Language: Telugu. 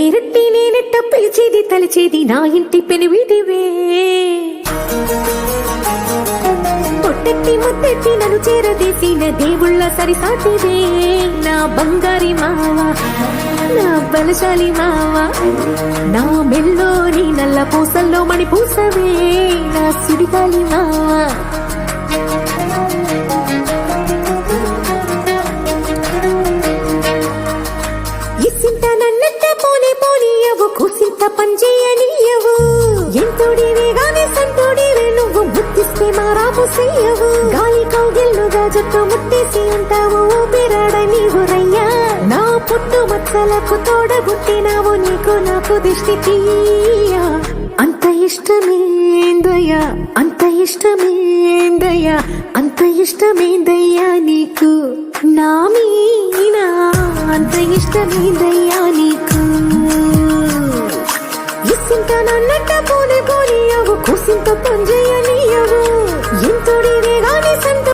పేరెట్టి నేనెట్ట పిలిచేది తలిచేది నా ఇంటి పెనివిటివే పొట్టెట్టి ముద్దెట్టి నన్ను చేరదీసిన దేవుళ్ళ సరిసాటివే నా బంగారి మావా నా బలశాలి మావా నా మెల్లోని నల్ల పూసల్లో మణి పూసవే నా సుడిగాలి మావా ఇసింత నన్నట్ట పోనే పోనీయవు కూసింత పనిచేయనీయవు ఎంతోడివే గానే సంతోడివే నువ్వు ముద్దిస్తే మారాపు చెయ్యవు గాలి కౌగిల్లుగా జుట్టు ముట్టేసి ఉంటావు ఊపిరాడ నీవు రయ్యా నా పుట్టు మచ్చలకు తోడబుట్టినావు నీకు నాకు దిష్టి తీయా అంత ఇష్టమేందయ్యా అంత ఇష్టమేందయ్యా అంత ఇష్టమేందయ్యా నీకు నా మీనా అంత ఇష్టమేందయ్యా నీకు ఇసింత నన్నట్ట పోనే పోనీయవు కూసింత పనిచేయనీయవు ఎంతోడివే గాని సంత